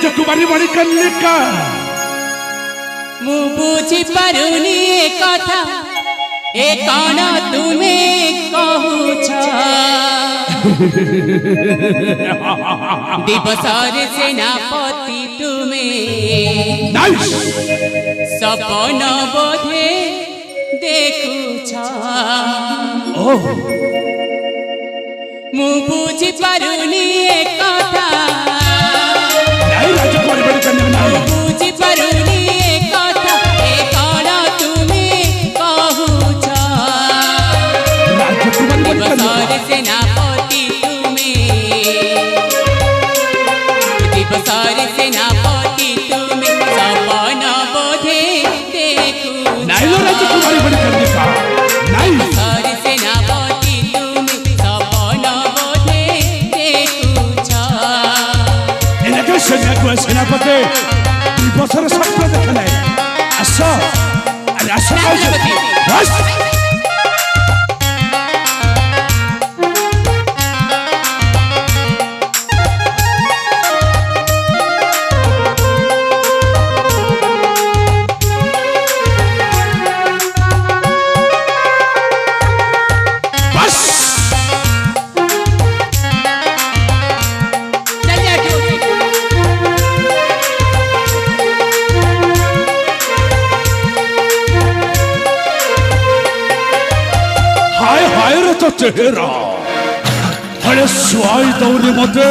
राजकुमारी मणिकर्णिका मु बुझी पारुनी ए कथा ए कौन तुमे कहूछ दिवसर सेनापति तुमे सपन बोधे देखुछ मु बुझी पारुनी ए कथा बुझी पारुनी ए कथा ए कौन तुमे कहूछ दिवसर सेनापति तुमे दिवसर सेनापति तुमे सपन बोधे देखुछ दिवसर सेनापति तुमे सपन बोधे देखुछ सेनापति दिवसर स्वप्न देखले आस चेहरा हले सुई दौरे मते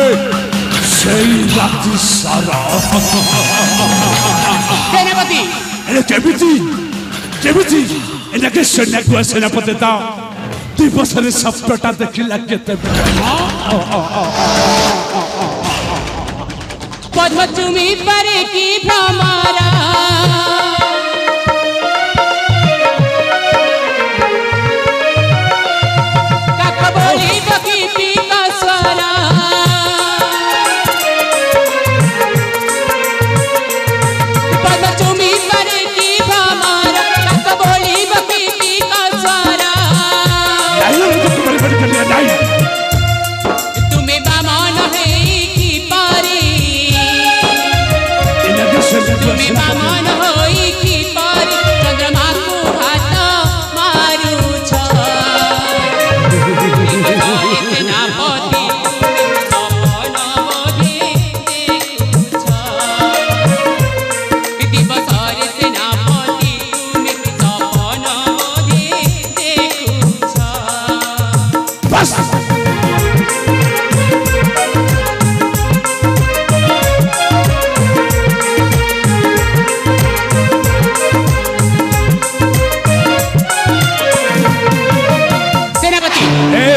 सेई राति सारा सेनापति एले केबिति एनके सेनापति ता दिवसरे सप्तटा देखिला केते पद्म तुमी परे की भ्रमरा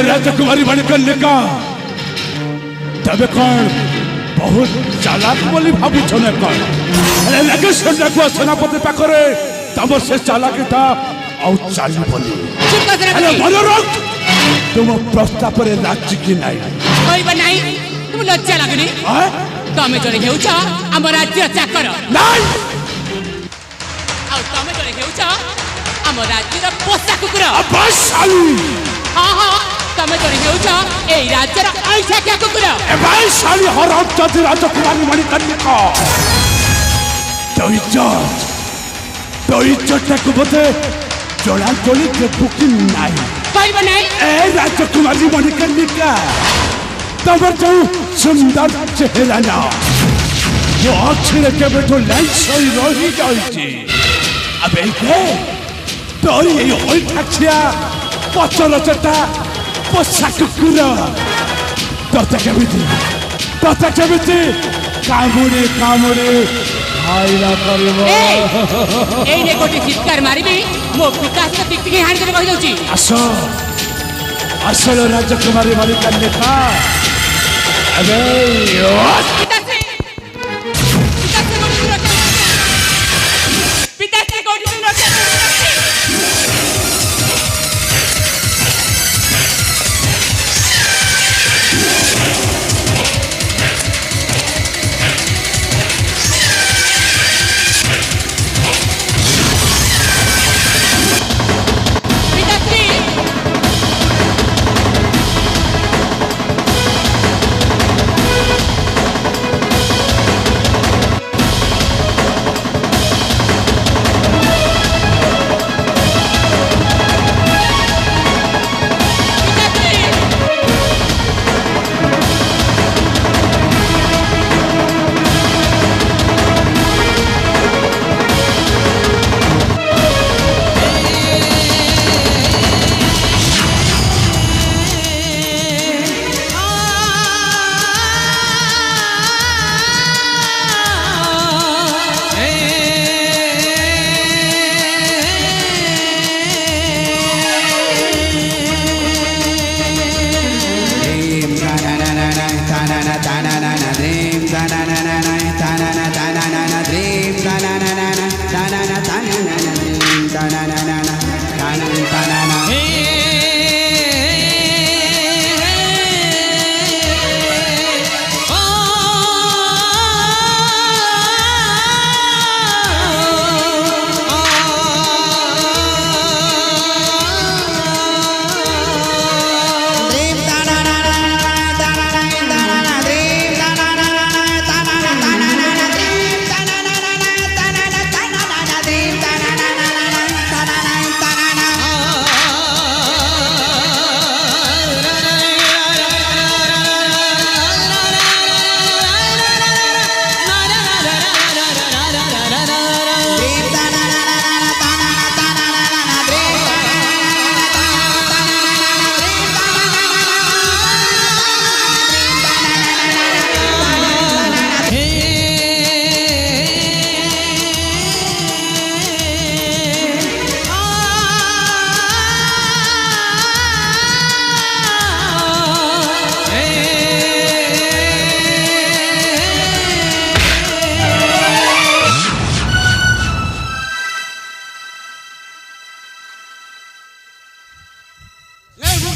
राजकुमारी मणिकर्णिका तबे कौन बहुत चालाक बोली भावुछ न कौन लगे सेनापति पाखरे तम से चालाकी था और चाली बोली मन रख तुम प्रस्ताव पर राज्य की नहीं तुम लज्जा लगनी तमें जड़े हेउछ आम राज्य चाकर तमें जड़े हेउछ आम राज्यर पोषा कुकुर हाँ हाँ तमें जड़े हेउछ ए राज्यर ऐसा क्या कुकुर ए भाई साली हराम जाति राजकुमारी मणिकर्णिका तो इज्जत को बते जोड़ा जोड़ी के बुकी नहीं कहब नहीं ए राजकुमारी मणिकर्णिका तब जो सुंदर चेहरा ना वो अक्षर के बेटो लाइन सही रही जाती अबे के तो ये होई ठाचिया पचल चटा पोषा कुकुर तोते केमिति कामुरे खाइला करबो ए रे गोटी चित्कार मारिबी मो पिता से टिकटिकी हाण के कहि दउची असल राजकुमारी मणिकर्णिका अबे पिता से गोटी सुन रखे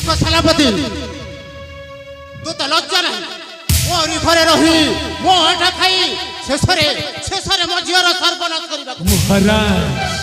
ଦେଖ ସେନାପତି ତୁ ତ ଲଜ୍ଜା ନାହିଁ ମୋରି ଘରେ ରହି ମୋ ଅଣ୍ଡା ଖାଇ ଶେଷରେ ମୋ ଝିଅର ସର୍ବନାଶ କରିବାକୁ ମହାରାଜ